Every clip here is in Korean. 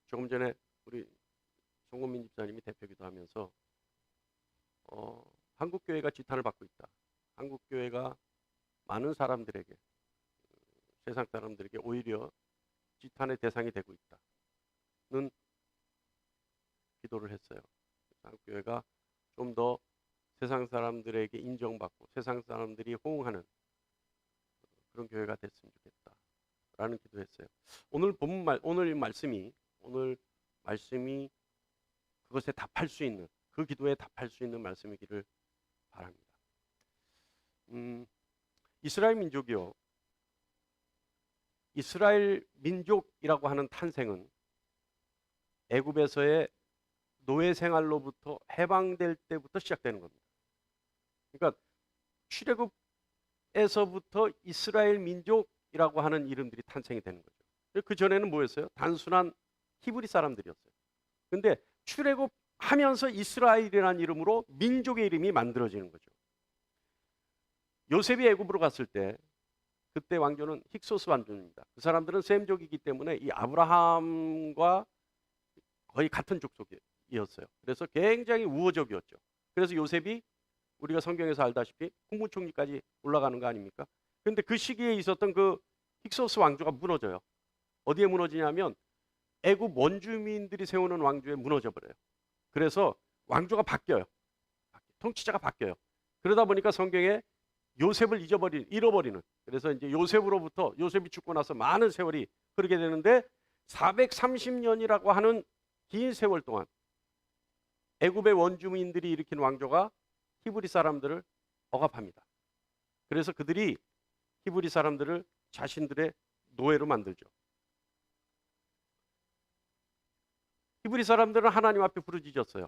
조금 전에 우리 송건민 집사님이 대표기도 하면서 한국 교회가 지탄을 받고 있다. 한국 교회가 많은 사람들에게, 세상 사람들에게 오히려 지탄의 대상이 되고 있다는 기도를 했어요. 한국 교회가 좀 더 세상 사람들에게 인정받고 세상 사람들이 호응하는 그런 교회가 됐으면 좋겠다라는 기도했어요. 오늘 말씀이 그것에 답할 수 있는, 그 기도에 답할 수 있는 말씀이기를 바랍니다. 이스라엘 민족이요, 이스라엘 민족이라고 하는 탄생은 애굽에서의 노예 생활로부터 해방될 때부터 시작되는 겁니다. 그러니까 출애굽에서부터 이스라엘 민족이라고 하는 이름들이 탄생이 되는 거죠. 그 전에는 뭐였어요? 단순한 히브리 사람들이었어요. 근데 출애굽하면서 이스라엘이라는 이름으로 민족의 이름이 만들어지는 거죠. 요셉이 애굽으로 갔을 때 그때 왕조는 힉소스 왕조입니다. 그 사람들은 셈족이기 때문에 이 아브라함과 거의 같은 족속이었어요. 그래서 굉장히 우호적이었죠. 그래서 요셉이 우리가 성경에서 알다시피 국무총리까지 올라가는 거 아닙니까? 그런데 그 시기에 있었던 그 힉소스 왕조가 무너져요. 어디에 무너지냐면 애굽 원주민들이 세우는 왕조에 무너져 버려요. 그래서 왕조가 바뀌어요. 통치자가 바뀌어요. 그러다 보니까 성경에 요셉을 잃어버리는, 그래서 이제 요셉이 죽고 나서 많은 세월이 흐르게 되는데 430년이라고 하는 긴 세월 동안 애굽의 원주민들이 일으킨 왕조가 히브리 사람들을 억압합니다. 그래서 그들이 히브리 사람들을 자신들의 노예로 만들죠. 히브리 사람들은 하나님 앞에 부르짖었어요.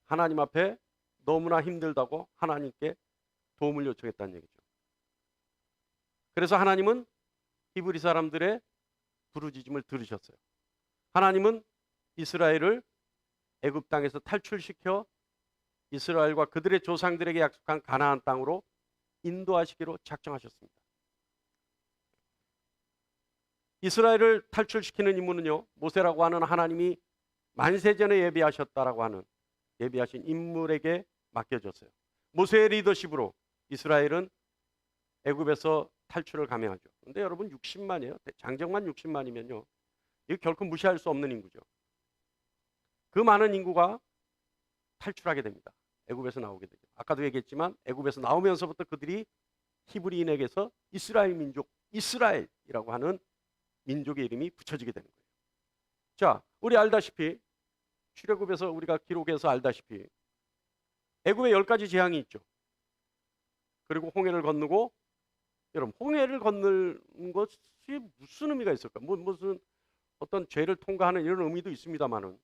하나님 앞에 너무나 힘들다고 하나님께 도움을 요청했다는 얘기죠. 그래서 하나님은 히브리 사람들의 부르짖음을 들으셨어요. 하나님은 이스라엘을 애굽 땅에서 탈출시켜 이스라엘과 그들의 조상들에게 약속한 가나안 땅으로 인도하시기로 작정하셨습니다. 이스라엘을 탈출시키는 임무는요, 모세라고 하는 하나님이 만세전에 예비하신 인물에게 맡겨졌어요. 모세의 리더십으로 이스라엘은 애굽에서 탈출을 감행하죠. 그런데 여러분 60만이에요. 장정만 60만이면요. 이거 결코 무시할 수 없는 인구죠. 그 많은 인구가 탈출하게 됩니다. 애굽에서 나오게 되죠. 아까도 얘기했지만 애굽에서 나오면서부터 그들이 히브리인에게서 이스라엘 민족, 이스라엘이라고 하는 민족의 이름이 붙여지게 되는 거예요. 자, 우리 알다시피 출애굽에서 우리가 기록해서 알다시피 애굽에 10가지 재앙이 있죠. 그리고 홍해를 건너고, 여러분 홍해를 건너는 것이 무슨 의미가 있을까? 무슨 어떤 죄를 통과하는 이런 의미도 있습니다만은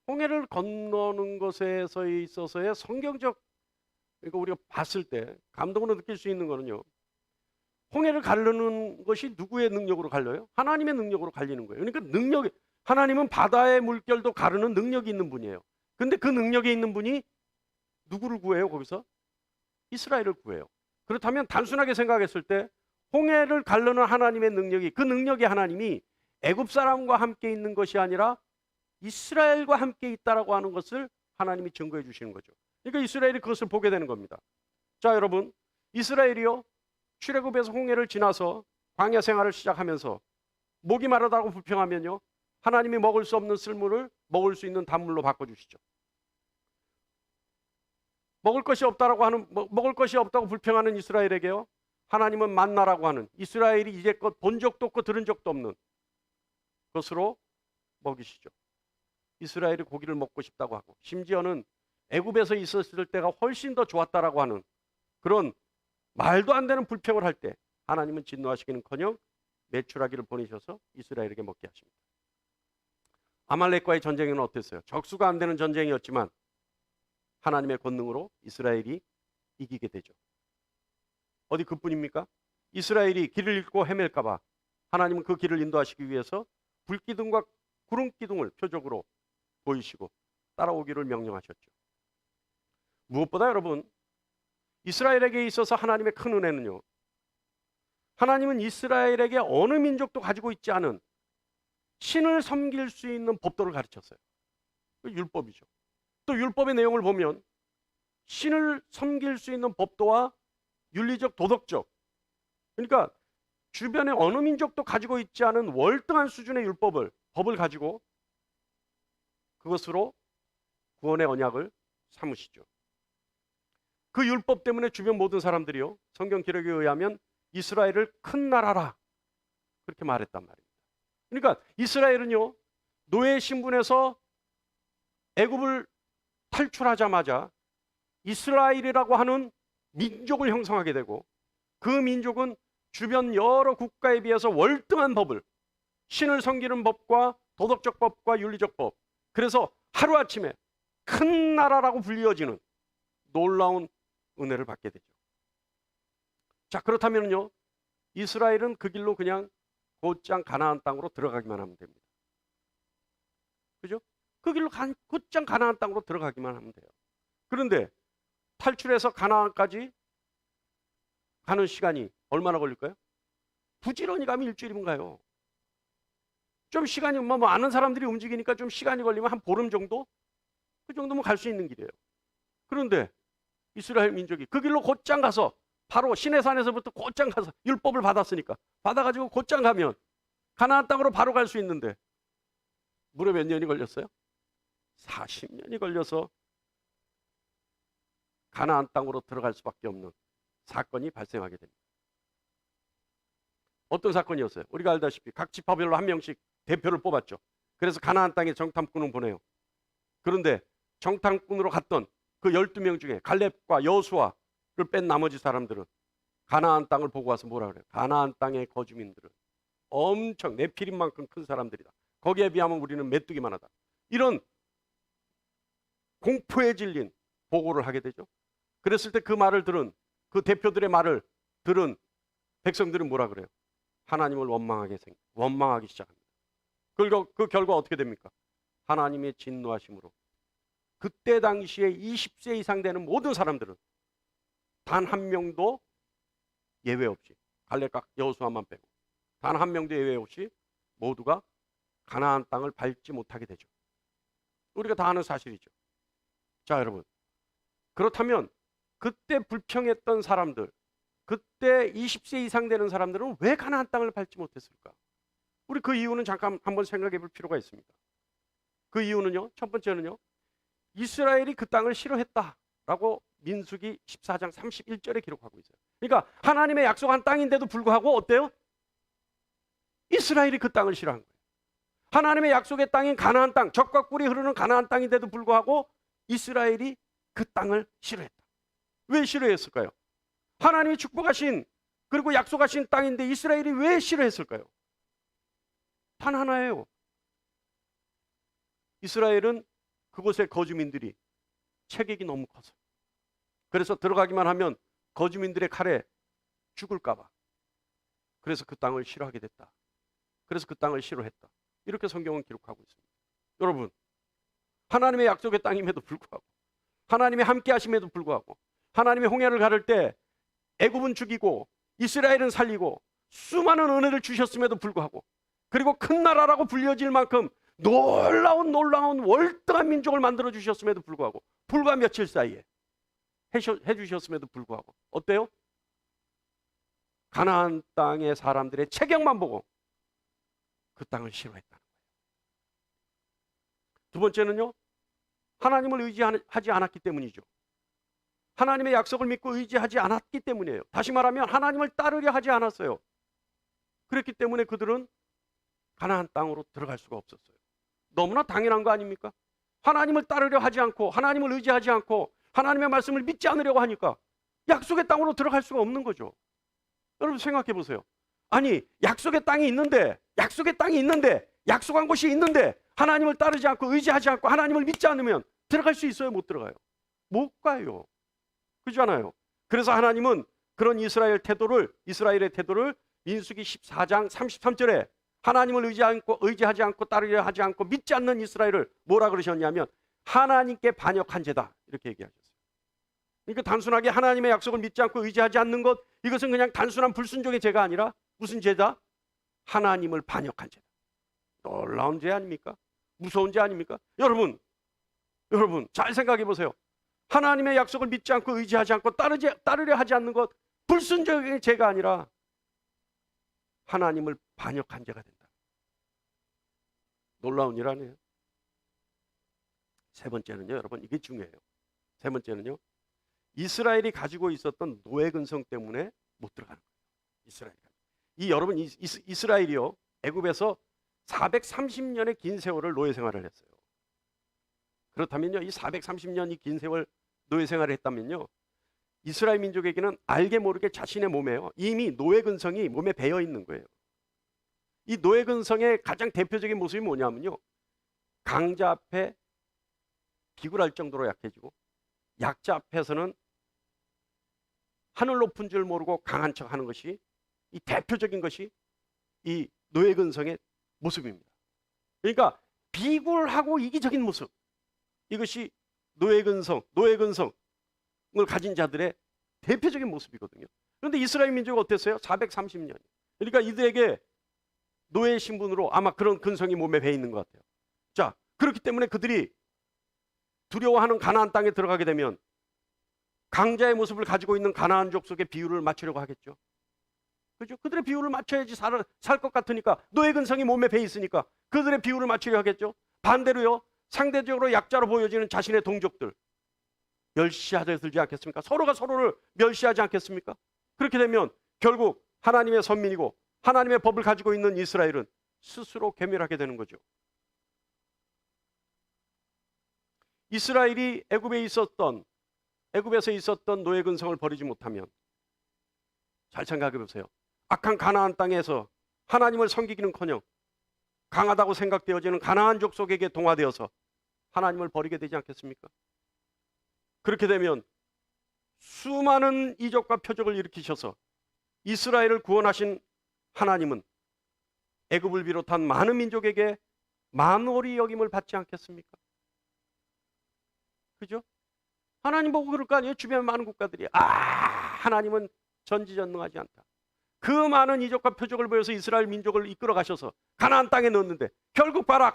홍해를 건너는 것에 있어서의 성경적, 그러니까 우리가 봤을 때 감동으로 느낄 수 있는 거는요, 홍해를 가르는 것이 누구의 능력으로 갈려요? 하나님의 능력으로 갈리는 거예요. 그러니까 하나님은 바다의 물결도 가르는 능력이 있는 분이에요. 근데 그 능력이 있는 분이 누구를 구해요? 거기서 이스라엘을 구해요. 그렇다면 단순하게 생각했을 때 홍해를 가르는 하나님의 능력이, 그 능력의 하나님이 애굽 사람과 함께 있는 것이 아니라 이스라엘과 함께 있다라고 하는 것을 하나님이 증거해 주시는 거죠. 그러니까 이스라엘이 그것을 보게 되는 겁니다. 자, 여러분, 이스라엘이요, 출애굽에서 홍해를 지나서 광야 생활을 시작하면서 목이 마르다고 불평하면요, 하나님이 먹을 수 없는 쓸물을 먹을 수 있는 단물로 바꿔주시죠. 먹을 것이 없다고 불평하는 이스라엘에게요, 하나님은 만나라고 하는, 이스라엘이 이제껏 본 적도 없고 들은 적도 없는 것으로 먹이시죠. 이스라엘이 고기를 먹고 싶다고 하고, 심지어는 애굽에서 있었을 때가 훨씬 더 좋았다라고 하는 그런 말도 안 되는 불평을 할 때 하나님은 진노하시기는커녕 메추라기를 보내셔서 이스라엘에게 먹게 하십니다. 아말렉과의 전쟁은 어땠어요? 적수가 안 되는 전쟁이었지만 하나님의 권능으로 이스라엘이 이기게 되죠. 어디 그뿐입니까? 이스라엘이 길을 잃고 헤맬까 봐 하나님은 그 길을 인도하시기 위해서 불기둥과 구름기둥을 표적으로 보이시고 따라오기를 명령하셨죠. 무엇보다 여러분, 이스라엘에게 있어서 하나님의 큰 은혜는요, 하나님은 이스라엘에게 어느 민족도 가지고 있지 않은 신을 섬길 수 있는 법도를 가르쳤어요. 율법이죠. 또 율법의 내용을 보면 신을 섬길 수 있는 법도와 윤리적, 도덕적, 그러니까 주변의 어느 민족도 가지고 있지 않은 월등한 수준의 법을 가지고 그것으로 구원의 언약을 삼으시죠. 그 율법 때문에 주변 모든 사람들이요, 성경 기록에 의하면 이스라엘을 큰 나라라 그렇게 말했단 말입니다. 그러니까 이스라엘은요, 노예 신분에서 애굽을 탈출하자마자 이스라엘이라고 하는 민족을 형성하게 되고, 그 민족은 주변 여러 국가에 비해서 월등한 법을, 신을 섬기는 법과 도덕적 법과 윤리적 법, 그래서 하루아침에 큰 나라라고 불리어지는 놀라운 은혜를 받게 되죠. 자, 그렇다면요, 이스라엘은 그 길로 그냥 곧장 가나안 땅으로 들어가기만 하면 됩니다. 그죠? 그 길로 곧장 가나안 땅으로 들어가기만 하면 돼요. 그런데 탈출해서 가나안까지 가는 시간이 얼마나 걸릴까요? 부지런히 가면 일주일이면 가요. 좀 시간이 아는 사람들이 움직이니까 좀 시간이 걸리면 한 보름 정도? 그 정도면 갈 수 있는 길이에요. 그런데 이스라엘 민족이 그 길로 곧장 가서, 바로 시내산에서부터 곧장 가서 율법을 받았으니까 받아가지고 곧장 가면 가나안 땅으로 바로 갈 수 있는데 무려 몇 년이 걸렸어요? 40년이 걸려서 가나안 땅으로 들어갈 수밖에 없는 사건이 발생하게 됩니다. 어떤 사건이었어요? 우리가 알다시피 각 지파별로 한 명씩 대표를 뽑았죠. 그래서 가나안 땅에 정탐꾼을 보내요. 그런데 정탐꾼으로 갔던 그 12명 중에 갈렙과 여호수아를 뺀 나머지 사람들은 가나안 땅을 보고 와서 뭐라 그래요? 가나안 땅의 거주민들은 엄청 네피림만큼 큰 사람들이다. 거기에 비하면 우리는 메뚜기만 하다. 이런 공포에 질린 보고를 하게 되죠. 그랬을 때 그 말을 들은, 그 대표들의 말을 들은 백성들은 뭐라 그래요? 하나님을 원망하기 시작합니다. 그 결과 어떻게 됩니까? 하나님의 진노하심으로 그때 당시에 20세 이상 되는 모든 사람들은 단 한 명도 예외 없이, 갈렙과 여호수아만 빼고 단 한 명도 예외 없이 모두가 가나안 땅을 밟지 못하게 되죠. 우리가 다 아는 사실이죠. 자, 여러분, 그렇다면 그때 불평했던 사람들, 그때 20세 이상 되는 사람들은 왜 가나안 땅을 밟지 못했을까? 우리 그 이유는 잠깐 한번 생각해 볼 필요가 있습니다. 그 이유는요, 첫 번째는요, 이스라엘이 그 땅을 싫어했다라고 민수기 14장 31절에 기록하고 있어요. 그러니까 하나님의 약속한 땅인데도 불구하고 어때요? 이스라엘이 그 땅을 싫어한 거예요. 하나님의 약속의 땅인 가나안 땅, 젖과 꿀이 흐르는 가나안 땅인데도 불구하고 이스라엘이 그 땅을 싫어했다. 왜 싫어했을까요? 하나님이 축복하신, 그리고 약속하신 땅인데 이스라엘이 왜 싫어했을까요? 단 하나예요. 이스라엘은 그곳의 거주민들이 체격이 너무 커서, 그래서 들어가기만 하면 거주민들의 칼에 죽을까 봐, 그래서 그 땅을 싫어하게 됐다. 그래서 그 땅을 싫어했다. 이렇게 성경은 기록하고 있습니다. 여러분, 하나님의 약속의 땅임에도 불구하고, 하나님의 함께 하심에도 불구하고, 하나님의 홍해를 가를 때 애굽은 죽이고 이스라엘은 살리고 수많은 은혜를 주셨음에도 불구하고, 그리고 큰 나라라고 불려질 만큼 놀라운 월등한 민족을 만들어 주셨음에도 불구하고, 불과 며칠 사이에 해주셨음에도 불구하고 어때요? 가나안 땅의 사람들의 체격만 보고 그 땅을 싫어했다는 거예요. 두 번째는요, 하나님을 의지하지 않았기 때문이죠. 하나님의 약속을 믿고 의지하지 않았기 때문이에요. 다시 말하면 하나님을 따르려 하지 않았어요. 그렇기 때문에 그들은 가나안 땅으로 들어갈 수가 없었어요. 너무나 당연한 거 아닙니까? 하나님을 따르려 하지 않고, 하나님을 의지하지 않고, 하나님의 말씀을 믿지 않으려고 하니까 약속의 땅으로 들어갈 수가 없는 거죠. 여러분 생각해 보세요. 아니, 약속의 땅이 있는데, 약속한 곳이 있는데 하나님을 따르지 않고 의지하지 않고 하나님을 믿지 않으면 들어갈 수 있어요? 못 들어가요? 못 가요. 그렇잖아요. 그래서 하나님은 그런 이스라엘의 태도를 민수기 14장 33절에 하나님을 의지하지 않고 따르려 하지 않고 믿지 않는 이스라엘을 뭐라 그러셨냐면 하나님께 반역한 죄다, 이렇게 얘기하셨어요. 그러니까 단순하게 하나님의 약속을 믿지 않고 의지하지 않는 것, 이것은 그냥 단순한 불순종의 죄가 아니라 무슨 죄다? 하나님을 반역한 죄다. 놀라운 죄 아닙니까? 무서운 죄 아닙니까? 여러분 잘 생각해 보세요. 하나님의 약속을 믿지 않고 의지하지 않고 따르려 하지 않는 것, 불순종의 죄가 아니라 하나님을 반역한 죄가 된다. 놀라운 일 아니에요? 세 번째는요, 여러분, 이게 중요해요. 세 번째는요, 이스라엘이 가지고 있었던 노예 근성 때문에 못 들어가는 거예요. 여러분, 이스라엘이요, 애굽에서 430년의 긴 세월을 노예 생활을 했어요. 그렇다면요, 이 430년 이 긴 세월 노예 생활을 했다면요, 이스라엘 민족에게는 알게 모르게 자신의 몸에요, 이미 노예 근성이 몸에 배어 있는 거예요. 이 노예 근성의 가장 대표적인 모습이 뭐냐면요, 강자 앞에 비굴할 정도로 약해지고, 약자 앞에서는 하늘 높은 줄 모르고 강한 척 하는 것이, 이 대표적인 것이 이 노예 근성의 모습입니다. 그러니까 비굴하고 이기적인 모습, 이것이 노예 근성을 가진 자들의 대표적인 모습이거든요. 그런데 이스라엘 민족이 어땠어요? 430년. 그러니까 이들에게 노예 신분으로 아마 그런 근성이 몸에 배 있는 것 같아요. 자, 그렇기 때문에 그들이 두려워하는 가나안 땅에 들어가게 되면 강자의 모습을 가지고 있는 가나안 족속의 비율을 맞추려고 하겠죠. 그죠? 그들의 비율을 맞춰야지 살 것 같으니까, 노예 근성이 몸에 배 있으니까 그들의 비율을 맞추려 하겠죠. 반대로요, 상대적으로 약자로 보여지는 자신의 동족들 멸시하려 들지 않겠습니까? 서로가 서로를 멸시하지 않겠습니까? 그렇게 되면 결국 하나님의 선민이고 하나님의 법을 가지고 있는 이스라엘은 스스로 괴멸하게 되는 거죠. 이스라엘이 애굽에서 있었던 노예 근성을 버리지 못하면, 잘 생각해 보세요. 악한 가나안 땅에서 하나님을 섬기기는커녕 강하다고 생각되어지는 가나안 족속에게 동화되어서 하나님을 버리게 되지 않겠습니까? 그렇게 되면 수많은 이적과 표적을 일으키셔서 이스라엘을 구원하신 하나님은 애굽을 비롯한 많은 민족에게 만월이 여김을 받지 않겠습니까? 그죠? 하나님 보고 그럴 거 아니에요? 주변 많은 국가들이 하나님은 전지전능하지 않다. 그 많은 이적과 표적을 보여서 이스라엘 민족을 이끌어 가셔서 가나안 땅에 넣었는데, 결국 봐라,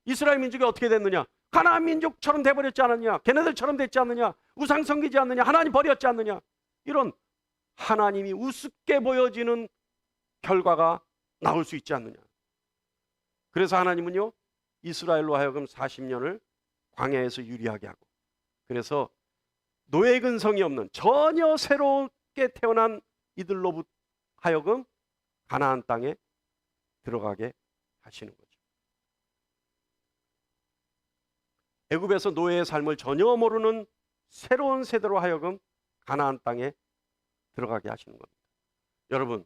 이스라엘 민족이 어떻게 됐느냐? 가나안 민족처럼 돼버렸지 않느냐? 걔네들처럼 됐지 않느냐? 우상 섬기지 않느냐? 하나님 버렸지 않느냐? 이런 하나님이 우습게 보여지는 결과가 나올 수 있지 않느냐? 그래서 하나님은요, 이스라엘로 하여금 40년을 광야에서 유리하게 하고, 그래서 노예 근성이 없는 전혀 새롭게 태어난 이들로 하여금 가나안 땅에 들어가게 하시는 거죠. 애굽에서 노예의 삶을 전혀 모르는 새로운 세대로 하여금 가나안 땅에 들어가게 하시는 겁니다. 여러분,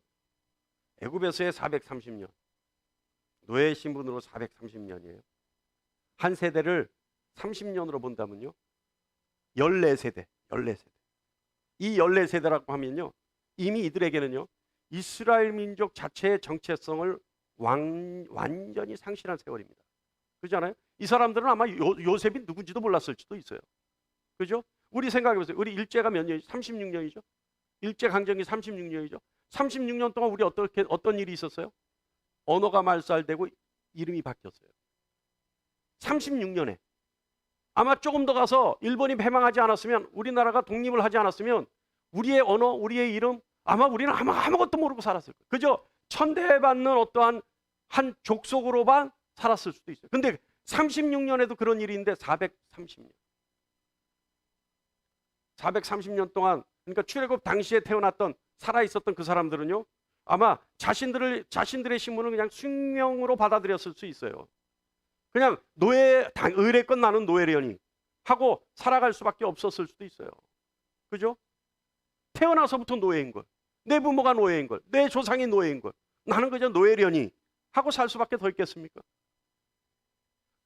애굽에서의 430년, 노예 신분으로 430년이에요. 한 세대를 30년으로 본다면요, 14세대. 이 14세대라고 하면요, 이미 이들에게는요, 이스라엘 민족 자체의 정체성을 완전히 상실한 세월입니다. 그렇잖아요? 이 사람들은 아마 요셉이 누군지도 몰랐을지도 있어요. 그죠? 우리 생각해보세요. 우리 일제가 몇 년이죠? 36년이죠? 일제강점기 36년이죠? 36년 동안 우리 어떤 일이 있었어요? 언어가 말살되고 이름이 바뀌었어요. 36년에. 아마 조금 더 가서 일본이 패망하지 않았으면, 우리나라가 독립을 하지 않았으면 우리의 언어, 우리의 이름, 아마 우리는 아무것도 모르고 살았을 거예요. 그저 천대받는 어떠한 한 족속으로만 살았을 수도 있어요. 근데 36년에도 그런 일이 있는데 430년. 430년 동안, 그러니까 출애굽 당시에 태어났던, 살아있었던 그 사람들은요, 아마 자신들의 신분을 그냥 숙명으로 받아들였을 수 있어요. 그냥 의례껏 나는 노예려니 하고 살아갈 수밖에 없었을 수도 있어요. 그죠? 태어나서부터 노예인 걸, 내 부모가 노예인 걸, 내 조상이 노예인 걸, 나는 그저 노예려니 하고 살 수밖에 더 있겠습니까?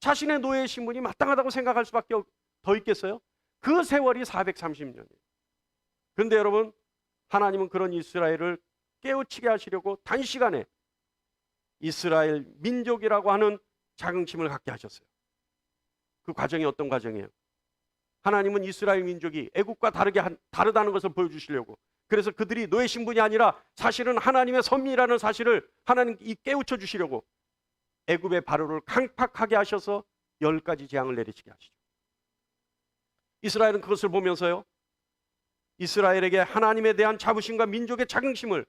자신의 노예의 신분이 마땅하다고 생각할 수밖에 더 있겠어요? 그 세월이 430년이에요. 그런데 여러분, 하나님은 그런 이스라엘을 깨우치게 하시려고 단시간에 이스라엘 민족이라고 하는 자긍심을 갖게 하셨어요. 그 과정이 어떤 과정이에요? 하나님은 이스라엘 민족이 애국과 다르다는 것을 보여주시려고, 그래서 그들이 노예 신분이 아니라 사실은 하나님의 선미라는 사실을 하나님이 깨우쳐 주시려고 애굽의 바로를 강팍하게 하셔서 10가지 재앙을 내리치게 하시죠. 이스라엘은 그것을 보면서요, 이스라엘에게 하나님에 대한 자부심과 민족의 자긍심을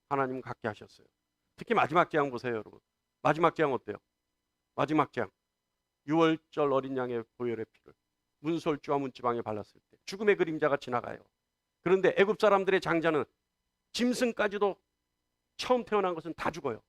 하나님은 갖게 하셨어요. 특히 마지막 재앙 보세요, 여러분. 마지막 재앙 어때요? 마지막 재앙, 6월절 어린 양의 보혈의 피를 문설주와 문지방에 발랐을 때 죽음의 그림자가 지나가요. 그런데 애굽 사람들의 장자는 짐승까지도 처음 태어난 것은 다 죽어요.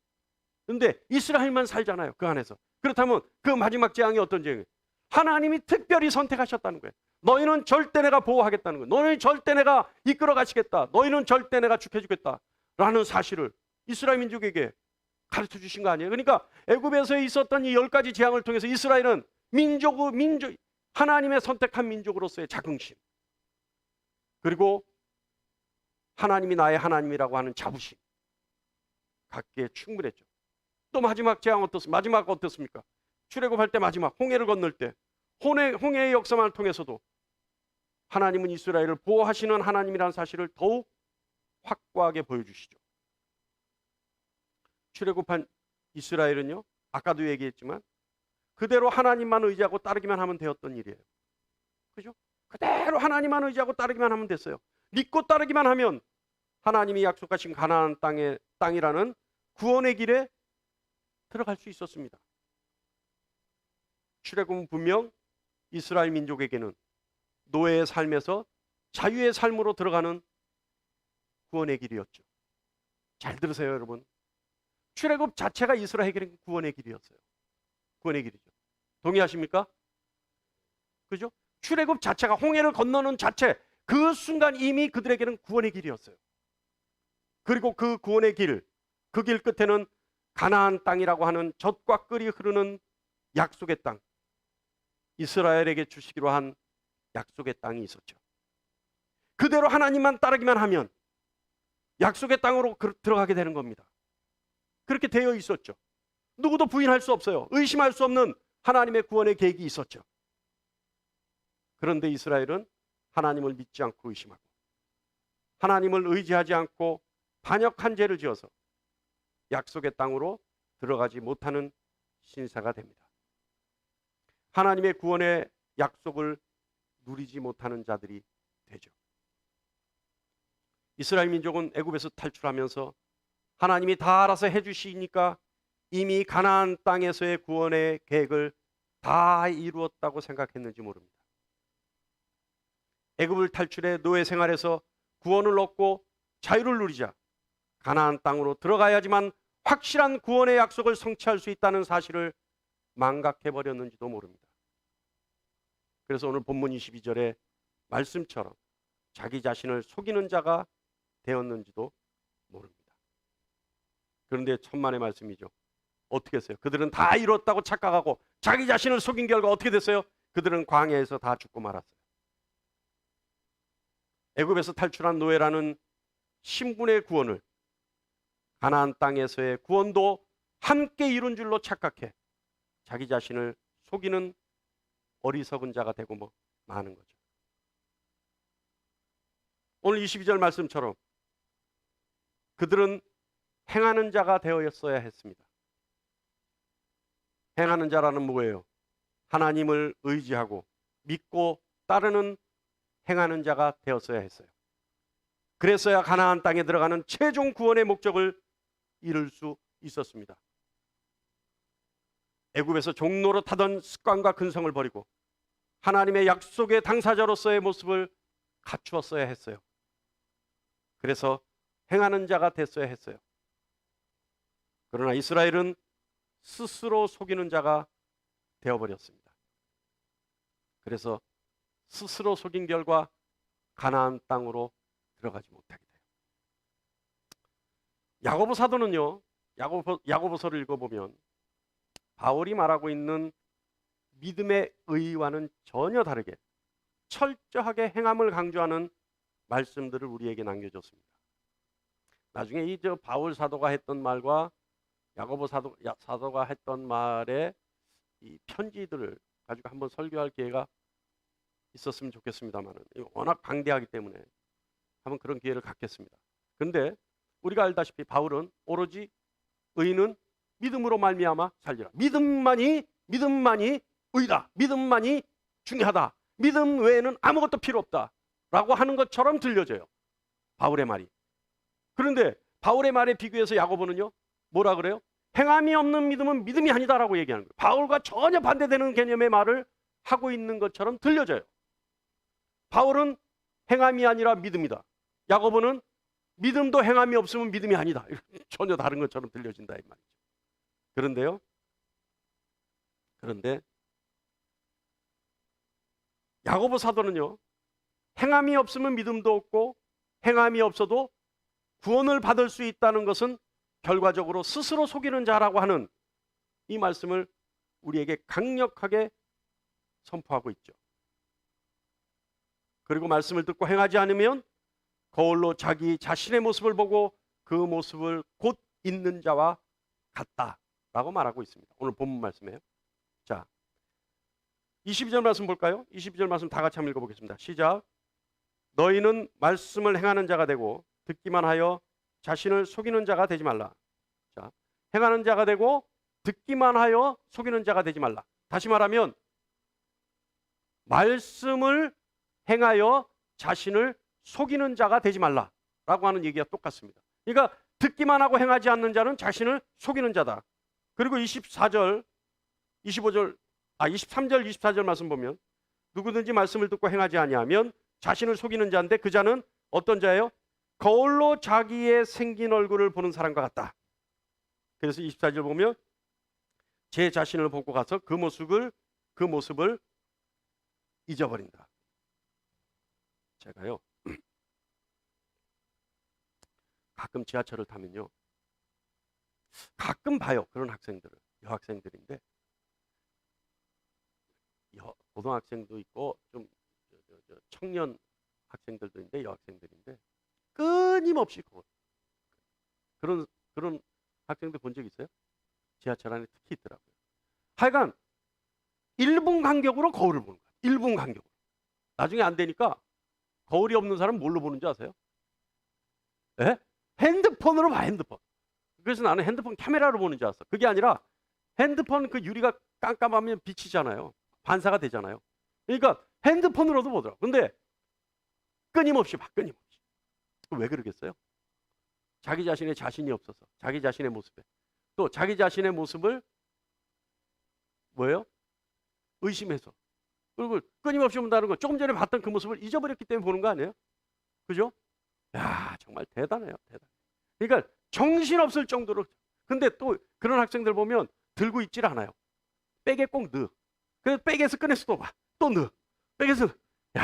그런데 이스라엘만 살잖아요, 그 안에서. 그렇다면 그 마지막 재앙이 어떤 재앙이에요? 하나님이 특별히 선택하셨다는 거예요. 너희는 절대 내가 보호하겠다는 거예요. 너희는 절대 내가 이끌어 가시겠다. 너희는 절대 내가 지켜주겠다 라는 사실을 이스라엘 민족에게 가르쳐 주신 거 아니에요? 그러니까 애굽에서 있었던 이 10가지 재앙을 통해서 이스라엘은 하나님의 선택한 민족으로서의 자긍심, 그리고 하나님이 나의 하나님이라고 하는 자부심 갖기에 충분했죠. 또 마지막 재앙 마지막 어떻습니까? 출애굽할 때 마지막 홍해를 건널 때 홍해의 역사만을 통해서도 하나님은 이스라엘을 보호하시는 하나님이라는 사실을 더욱 확고하게 보여주시죠. 출애굽한 이스라엘은요, 아까도 얘기했지만 그대로 하나님만 의지하고 따르기만 하면 되었던 일이에요. 그죠? 그대로 하나님만 의지하고 따르기만 하면 됐어요. 믿고 따르기만 하면 하나님이 약속하신 가나안 땅이라는 구원의 길에 들어갈 수 있었습니다. 출애굽은 분명 이스라엘 민족에게는 노예의 삶에서 자유의 삶으로 들어가는 구원의 길이었죠. 잘 들으세요, 여러분. 출애굽 자체가 이스라엘에게는 구원의 길이었어요. 구원의 길이죠. 동의하십니까? 그죠? 출애굽 자체가, 홍해를 건너는 자체, 그 순간 이미 그들에게는 구원의 길이었어요. 그리고 그 구원의 길, 그 길 끝에는 가나안 땅이라고 하는 젖과 꿀이 흐르는 약속의 땅, 이스라엘에게 주시기로 한 약속의 땅이 있었죠. 그대로 하나님만 따르기만 하면 약속의 땅으로 들어가게 되는 겁니다. 그렇게 되어 있었죠. 누구도 부인할 수 없어요. 의심할 수 없는 하나님의 구원의 계획이 있었죠. 그런데 이스라엘은 하나님을 믿지 않고 의심하고 하나님을 의지하지 않고 반역한 죄를 지어서 약속의 땅으로 들어가지 못하는 신세가 됩니다. 하나님의 구원의 약속을 누리지 못하는 자들이 되죠. 이스라엘 민족은 애굽에서 탈출하면서 하나님이 다 알아서 해주시니까 이미 가나안 땅에서의 구원의 계획을 다 이루었다고 생각했는지 모릅니다. 애굽을 탈출해 노예 생활에서 구원을 얻고 자유를 누리자 가나안 땅으로 들어가야지만 확실한 구원의 약속을 성취할 수 있다는 사실을 망각해버렸는지도 모릅니다. 그래서 오늘 본문 22절의 말씀처럼 자기 자신을 속이는 자가 되었는지도 모릅니다. 그런데 천만의 말씀이죠. 어떻게 했어요? 그들은 다 이뤘다고 착각하고 자기 자신을 속인 결과 어떻게 됐어요? 그들은 광야에서 다 죽고 말았어요. 애굽에서 탈출한 노예라는 신분의 구원을 가나안 땅에서의 구원도 함께 이룬 줄로 착각해 자기 자신을 속이는 어리석은 자가 되고 마는 거죠. 오늘 22절 말씀처럼 그들은 행하는 자가 되었어야 했습니다. 행하는 자라는 뭐예요? 하나님을 의지하고 믿고 따르는 행하는 자가 되었어야 했어요. 그랬어야 가나안 땅에 들어가는 최종 구원의 목적을 이룰 수 있었습니다. 애굽에서 종로로 타던 습관과 근성을 버리고 하나님의 약속의 당사자로서의 모습을 갖추었어야 했어요. 그래서 행하는 자가 됐어야 했어요. 그러나 이스라엘은 스스로 속이는 자가 되어버렸습니다. 그래서 스스로 속인 결과 가나안 땅으로 들어가지 못하게 돼요. 야고보 사도는요, 야고보서를 읽어보면 바울이 말하고 있는 믿음의 의의와는 전혀 다르게 철저하게 행함을 강조하는 말씀들을 우리에게 남겨줬습니다. 나중에 이 바울 사도가 했던 말과 야고보 사도가 했던 말의 이 편지들을 가지고 한번 설교할 기회가 있었으면 좋겠습니다만 워낙 방대하기 때문에 한번 그런 기회를 갖겠습니다. 그런데 우리가 알다시피 바울은 오로지 의인은 믿음으로 말미암아 살리라. 믿음만이 의다. 믿음만이 중요하다. 믿음 외에는 아무것도 필요 없다. 라고 하는 것처럼 들려져요. 바울의 말이. 그런데 바울의 말에 비교해서 야고보는요. 뭐라 그래요? 행함이 없는 믿음은 믿음이 아니다라고 얘기하는 거예요. 바울과 전혀 반대되는 개념의 말을 하고 있는 것처럼 들려져요. 바울은 행함이 아니라 믿음이다. 야고보는 믿음도 행함이 없으면 믿음이 아니다. 전혀 다른 것처럼 들려진다 이 말이죠. 그런데 야고보 사도는요. 행함이 없으면 믿음도 없고 행함이 없어도 구원을 받을 수 있다는 것은 결과적으로 스스로 속이는 자라고 하는 이 말씀을 우리에게 강력하게 선포하고 있죠. 그리고 말씀을 듣고 행하지 않으면 거울로 자기 자신의 모습을 보고 그 모습을 곧 있는 자와 같다라고 말하고 있습니다. 오늘 본문 말씀이에요. 자, 22절 말씀 볼까요? 22절 말씀 다 같이 한번 읽어보겠습니다. 시작. 너희는 말씀을 행하는 자가 되고 듣기만 하여 자신을 속이는 자가 되지 말라. 자, 행하는 자가 되고 듣기만 하여 속이는 자가 되지 말라. 다시 말하면 말씀을 행하여 자신을 속이는 자가 되지 말라라고 하는 얘기가 똑같습니다. 그러니까 듣기만 하고 행하지 않는 자는 자신을 속이는 자다. 그리고 23절, 24절 말씀 보면 누구든지 말씀을 듣고 행하지 아니하면 자신을 속이는 자인데 그 자는 어떤 자예요? 거울로 자기의 생긴 얼굴을 보는 사람과 같다. 그래서 24절 보면 제 자신을 보고 가서 그 모습을 잊어버린다. 제가요 가끔 지하철을 타면요 가끔 봐요. 그런 학생들을, 여학생들인데 고등학생도 있고 좀 청년 학생들도 있는데 여학생들인데 끊임없이 그런 학생들 본 적 있어요? 지하철 안에 특히 있더라고요. 하여간 1분 간격으로 거울을 보는 거예요. 1분 간격으로. 나중에 안 되니까 거울이 없는 사람 뭘로 보는 줄 아세요? 네? 핸드폰으로 봐, 핸드폰. 그래서 나는 핸드폰 카메라로 보는 줄 알았어. 그게 아니라 핸드폰 그 유리가 깜깜하면 비치잖아요. 반사가 되잖아요. 그러니까 핸드폰으로도 보더라고. 근데 끊임없이 봐, 끊임없이. 왜 그러겠어요? 자기 자신의 자신이 없어서, 자기 자신의 모습에. 또 자기 자신의 모습을 뭐예요? 의심해서. 그리고 끊임없이 본다는 거, 조금 전에 봤던 그 모습을 잊어버렸기 때문에 보는 거 아니에요? 그죠? 야, 정말 대단해요, 대단해. 그러니까 정신없을 정도로. 근데 또 그런 학생들 보면 들고 있질 않아요. 백에 꼭 넣어. 그래서 백에서 꺼내서 또 봐. 또 넣어. 백에서, 야,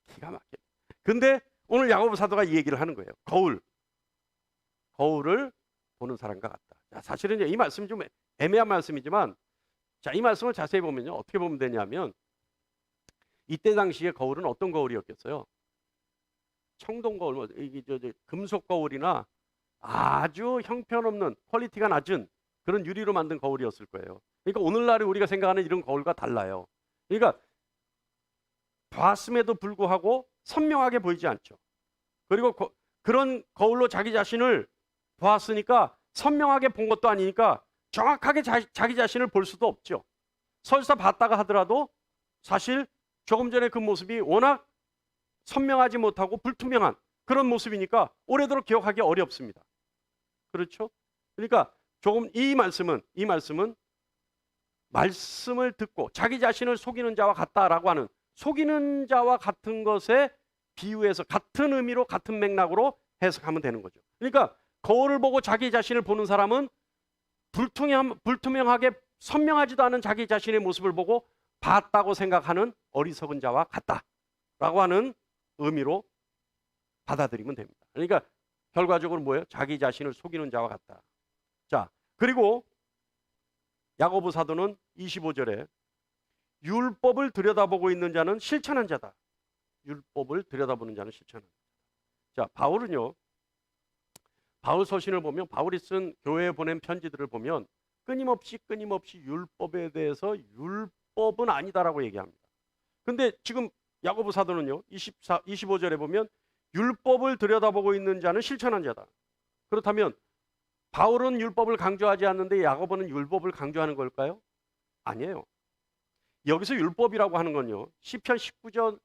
기가 막혀. 근데 오늘 야고보 사도가 이 얘기를 하는 거예요. 거울을 보는 사람과 같다. 자, 사실은 이 말씀이 좀 애매한 말씀이지만, 자, 이 말씀을 자세히 보면요, 어떻게 보면 되냐면, 이때 당시에 거울은 어떤 거울이었겠어요? 청동 거울, 이게 금속 거울이나 아주 형편없는 퀄리티가 낮은 그런 유리로 만든 거울이었을 거예요. 그러니까 오늘날에 우리가 생각하는 이런 거울과 달라요. 그러니까 봤음에도 불구하고 선명하게 보이지 않죠. 그리고 그런 거울로 자기 자신을 보았으니까 선명하게 본 것도 아니니까 정확하게 자기 자신을 볼 수도 없죠. 설사 봤다가 하더라도 사실 조금 전에 그 모습이 워낙 선명하지 못하고 불투명한 그런 모습이니까 오래도록 기억하기 어렵습니다. 그렇죠? 그러니까 조금 이 말씀은 말씀을 듣고 자기 자신을 속이는 자와 같다라고 하는, 속이는 자와 같은 것에 비유해서 같은 의미로 같은 맥락으로 해석하면 되는 거죠. 그러니까 거울을 보고 자기 자신을 보는 사람은 불투명하게 선명하지도 않은 자기 자신의 모습을 보고 봤다고 생각하는 어리석은 자와 같다라고 하는 의미로 받아들이면 됩니다. 그러니까 결과적으로 뭐예요? 자기 자신을 속이는 자와 같다. 자, 그리고 야고보 사도는 25절에 율법을 들여다보고 있는 자는 실천한 자다. 율법을 들여다보는 자는 실천한 자다. 자, 바울은요, 바울 서신을 보면, 바울이 쓴 교회에 보낸 편지들을 보면 끊임없이 율법에 대해서 율법은 아니다라고 얘기합니다. 근데 지금 야고보 사도는요, 25절에 보면 율법을 들여다보고 있는 자는 실천한 자다. 그렇다면 바울은 율법을 강조하지 않는데 야고보는 율법을 강조하는 걸까요? 아니에요. 여기서 율법이라고 하는 건요, 시편 19편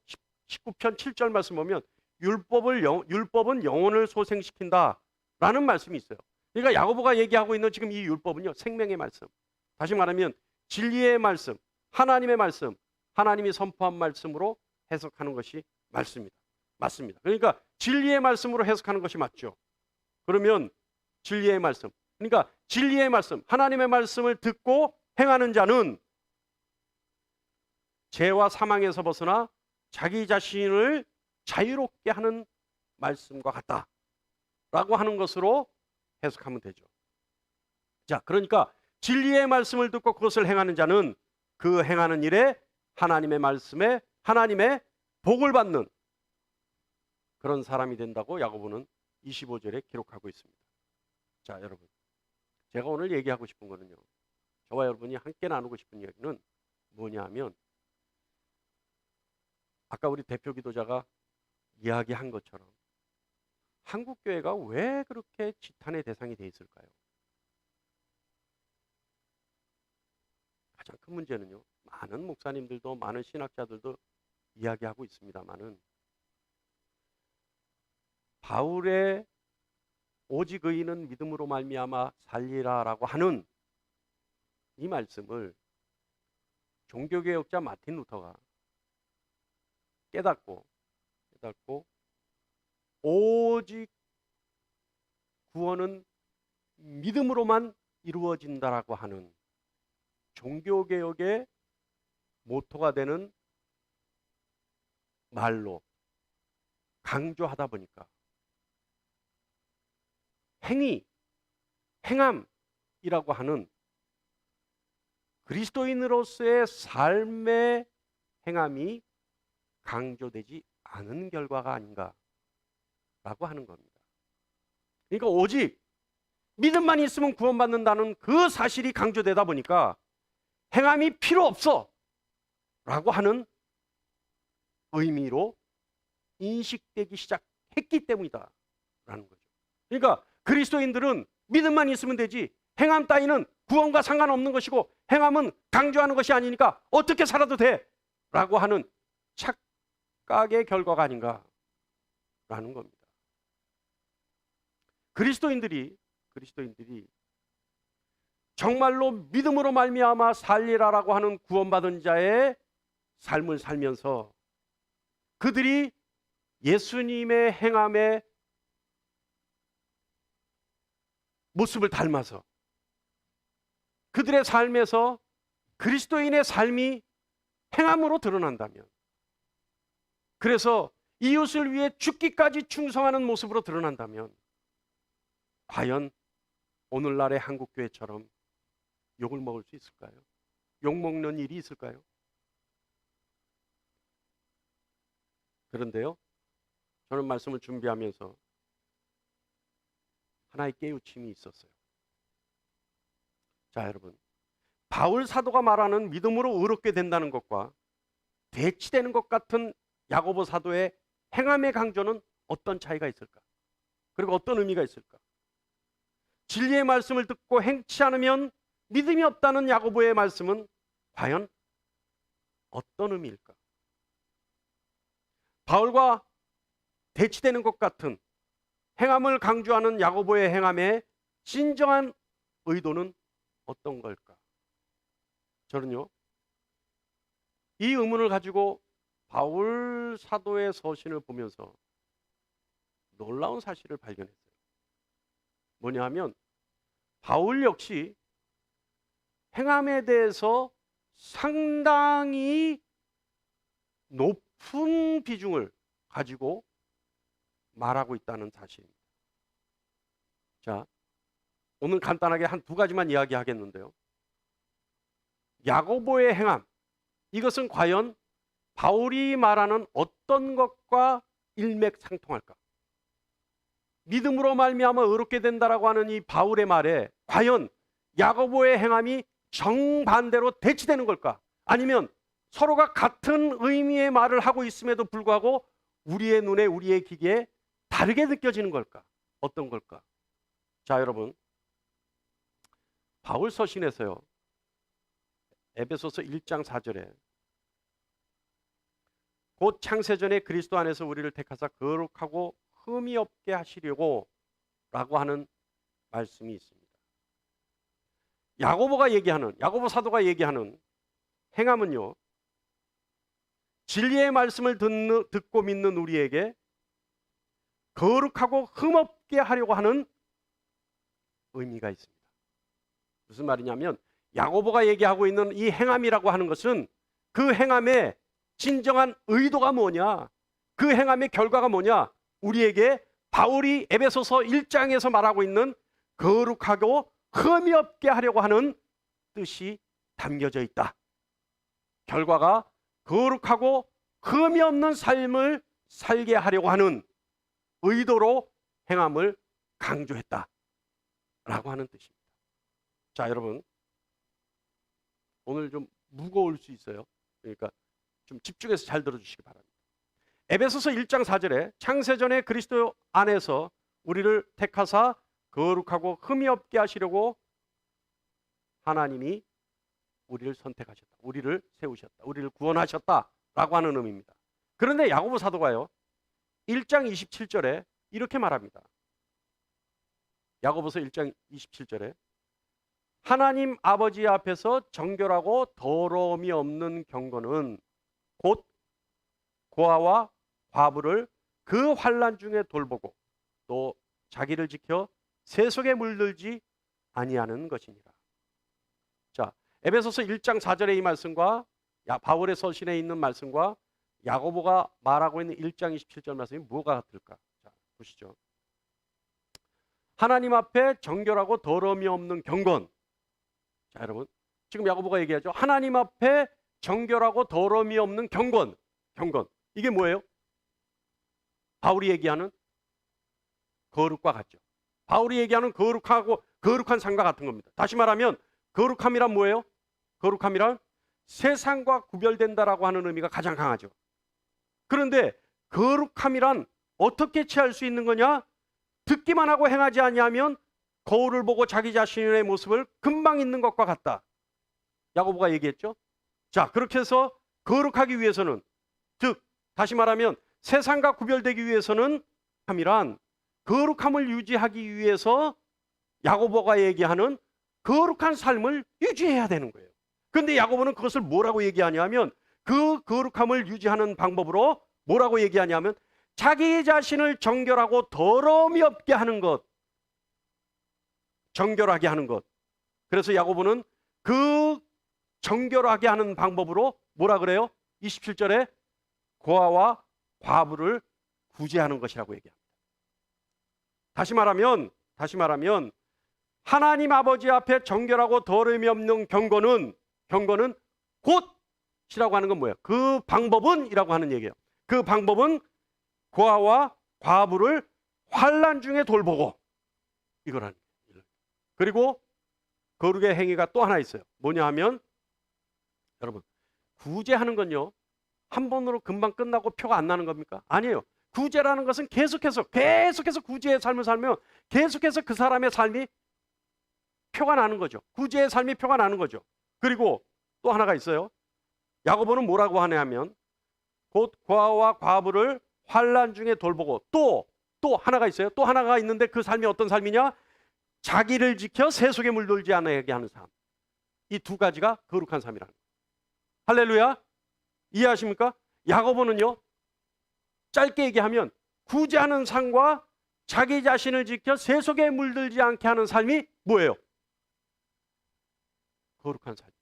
7절 말씀 보면 율법은 영혼을 소생시킨다라는 말씀이 있어요. 그러니까 야고보가 얘기하고 있는 지금 이 율법은요, 생명의 말씀, 다시 말하면 진리의 말씀, 하나님의 말씀, 하나님이 선포한 말씀으로 해석하는 것이 맞습니다. 그러니까 진리의 말씀으로 해석하는 것이 맞죠. 그러면 진리의 말씀, 그러니까 진리의 말씀, 하나님의 말씀을 듣고 행하는 자는 죄와 사망에서 벗어나 자기 자신을 자유롭게 하는 말씀과 같다라고 하는 것으로 해석하면 되죠. 자, 그러니까 진리의 말씀을 듣고 그것을 행하는 자는 그 행하는 일에 하나님의 말씀에 하나님의 복을 받는 그런 사람이 된다고 야고보는 25절에 기록하고 있습니다. 자, 여러분, 제가 오늘 얘기하고 싶은 거는요, 저와 여러분이 함께 나누고 싶은 이야기는 뭐냐 하면, 아까 우리 대표 기도자가 이야기한 것처럼 한국교회가 왜 그렇게 지탄의 대상이 돼 있을까요? 가장 큰 문제는요, 많은 목사님들도 많은 신학자들도 이야기하고 있습니다만은, 바울의 오직 의인은 믿음으로 말미암아 살리라라고 하는 이 말씀을 종교개혁자 마틴 루터가 깨닫고 오직 구원은 믿음으로만 이루어진다라고 하는 종교개혁의 모토가 되는 말로 강조하다 보니까 행함이라고 하는 그리스도인으로서의 삶의 행함이 강조되지 않은 결과가 아닌가라고 하는 겁니다. 그러니까 오직 믿음만 있으면 구원받는다는 그 사실이 강조되다 보니까 행함이 필요 없어 라고 하는 의미로 인식되기 시작했기 때문이다 라는 거죠. 그러니까 그리스도인들은 믿음만 있으면 되지 행함 따위는 구원과 상관없는 것이고 행함은 강조하는 것이 아니니까 어떻게 살아도 돼 라고 하는 착각의 결과가 아닌가라는 겁니다. 그리스도인들이 정말로 믿음으로 말미암아 살리라라고 하는 구원받은 자의 삶을 살면서 그들이 예수님의 행함의 모습을 닮아서 그들의 삶에서 그리스도인의 삶이 행함으로 드러난다면, 그래서 이웃을 위해 죽기까지 충성하는 모습으로 드러난다면, 과연 오늘날의 한국교회처럼 욕을 먹을 수 있을까요? 욕먹는 일이 있을까요? 그런데요, 저는 말씀을 준비하면서 하나의 깨우침이 있었어요. 자, 여러분, 바울 사도가 말하는 믿음으로 의롭게 된다는 것과 대치되는 것 같은 야고보 사도의 행함의 강조는 어떤 차이가 있을까? 그리고 어떤 의미가 있을까? 진리의 말씀을 듣고 행치 않으면 믿음이 없다는 야고보의 말씀은 과연 어떤 의미일까? 바울과 대치되는 것 같은 행함을 강조하는 야고보의 행함의 진정한 의도는 어떤 걸까? 저는요, 이 의문을 가지고 바울 사도의 서신을 보면서 놀라운 사실을 발견했어요. 뭐냐 하면 바울 역시 행함에 대해서 상당히 높은 비중을 가지고 말하고 있다는 사실입니다. 자, 오늘 간단하게 한 두 가지만 이야기하겠는데요. 야고보의 행함, 이것은 과연 바울이 말하는 어떤 것과 일맥상통할까? 믿음으로 말미암아 의롭게 된다라고 하는 이 바울의 말에 과연 야고보의 행함이 정반대로 대치되는 걸까? 아니면 서로가 같은 의미의 말을 하고 있음에도 불구하고 우리의 눈에, 우리의 귀에 다르게 느껴지는 걸까? 어떤 걸까? 자, 여러분, 바울 서신에서요. 에베소서 1장 4절에 곧 창세전에 그리스도 안에서 우리를 택하사 거룩하고 흠이 없게 하시려고 라고 하는 말씀이 있습니다. 야고보 사도가 얘기하는 행함은요, 진리의 말씀을 듣고 믿는 우리에게 거룩하고 흠없게 하려고 하는 의미가 있습니다. 무슨 말이냐면 야고보가 얘기하고 있는 이 행함이라고 하는 것은 그 행함의 진정한 의도가 뭐냐, 그 행함의 결과가 뭐냐, 우리에게 바울이 에베소서 1장에서 말하고 있는 거룩하고 흠이 없게 하려고 하는 뜻이 담겨져 있다. 결과가 거룩하고 흠이 없는 삶을 살게 하려고 하는 의도로 행함을 강조했다 라고 하는 뜻입니다. 자, 여러분, 오늘 좀 무거울 수 있어요. 그러니까 좀 집중해서 잘 들어주시기 바랍니다. 에베소서 1장 4절에 창세전에 그리스도 안에서 우리를 택하사 거룩하고 흠이 없게 하시려고 하나님이 우리를 선택하셨다, 우리를 세우셨다, 우리를 구원하셨다 라고 하는 의미입니다. 그런데 야고보 사도가요 1장 27절에 이렇게 말합니다. 야고보서 1장 27절에 하나님 아버지 앞에서 정결하고 더러움이 없는 경건은 곧 고아와 과부를 그 환난 중에 돌보고 또 자기를 지켜 세속에 물들지 아니하는 것이니라. 자, 에베소서 1장 4절의 이 말씀과 바울의 서신에 있는 말씀과 야고보가 말하고 있는 1장 27절 말씀이 뭐가 같을까? 자, 보시죠. 하나님 앞에 정결하고 더러움이 없는 경건. 자, 여러분, 지금 야고보가 얘기하죠. 하나님 앞에 정결하고 더러움이 없는 경건. 이게 뭐예요? 바울이 얘기하는 거룩과 같죠. 바울이 얘기하는 거룩한 삶과 같은 겁니다. 다시 말하면 거룩함이란 뭐예요? 거룩함이란 세상과 구별된다라고 하는 의미가 가장 강하죠. 그런데 거룩함이란 어떻게 취할 수 있는 거냐? 듣기만 하고 행하지 아니하면 거울을 보고 자기 자신의 모습을 금방 잊는 것과 같다. 야고보가 얘기했죠. 자, 그렇게 해서 거룩하기 위해서는, 즉 다시 말하면 세상과 구별되기 위해서는 함이란 거룩함을 유지하기 위해서 야고보가 얘기하는 거룩한 삶을 유지해야 되는 거예요. 그런데 야고보는 그것을 뭐라고 얘기하냐면 그 거룩함을 유지하는 방법으로 뭐라고 얘기하냐면 자기 자신을 정결하고 더러움이 없게 하는 것, 정결하게 하는 것. 그래서 야고보는 그 정결하게 하는 방법으로 뭐라 그래요? 27절에 고아와 과부를 구제하는 것이라고 얘기합니다. 다시 말하면 하나님 아버지 앞에 정결하고 더러움이 없는 경건은 곧이라고 하는 건 뭐예요? 그 방법은 이라고 하는 얘기예요. 그 방법은 고아와 과부를 환난 중에 돌보고, 이거라는 거예요. 그리고 거룩의 행위가 또 하나 있어요. 뭐냐 하면, 여러분, 구제하는 건요 한 번으로 금방 끝나고 표가 안 나는 겁니까? 아니에요. 구제라는 것은 계속해서 구제의 삶을 살면 계속해서 그 사람의 삶이 표가 나는 거죠. 구제의 삶이 표가 나는 거죠. 그리고 또 하나가 있어요. 야고보는 뭐라고 하냐면 곧 고아와 과부를 환난 중에 돌보고, 또 하나가 있어요. 또 하나가 있는데 그 삶이 어떤 삶이냐? 자기를 지켜 세속에 물들지 않게 하는 삶. 이 두 가지가 거룩한 삶이라는 거예요. 할렐루야. 이해하십니까? 야고보는요 짧게 얘기하면 구제하는 삶과 자기 자신을 지켜 세속에 물들지 않게 하는 삶이 뭐예요? 거룩한 삶이죠.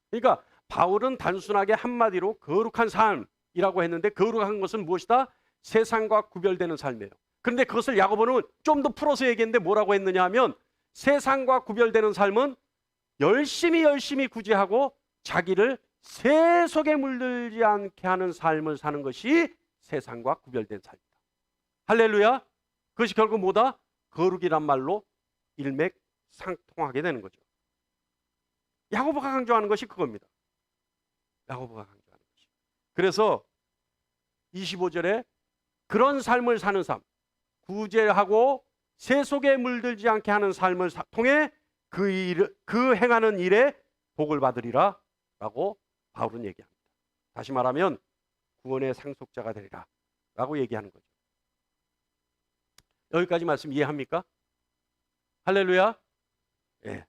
그러니까 바울은 단순하게 한마디로 거룩한 삶이라고 했는데, 거룩한 것은 무엇이다? 세상과 구별되는 삶이에요. 그런데 그것을 야고보는 좀 더 풀어서 얘기했는데 뭐라고 했느냐 하면 세상과 구별되는 삶은 열심히 구제하고 자기를 세속에 물들지 않게 하는 삶을 사는 것이 세상과 구별된 삶이다. 할렐루야. 그것이 결국 뭐다? 거룩이란 말로 일맥상통하게 되는 거죠. 야고보가 강조하는 것이 그겁니다. 야고보가 강조하는 것이. 그래서 25절에 그런 삶을 사는 삶, 구제하고 세속에 물들지 않게 하는 삶을 통해 그 행하는 일에 복을 받으리라 라고 바울은 얘기합니다. 다시 말하면 구원의 상속자가 되리라 라고 얘기하는 거죠. 여기까지 말씀 이해합니까? 할렐루야. 예.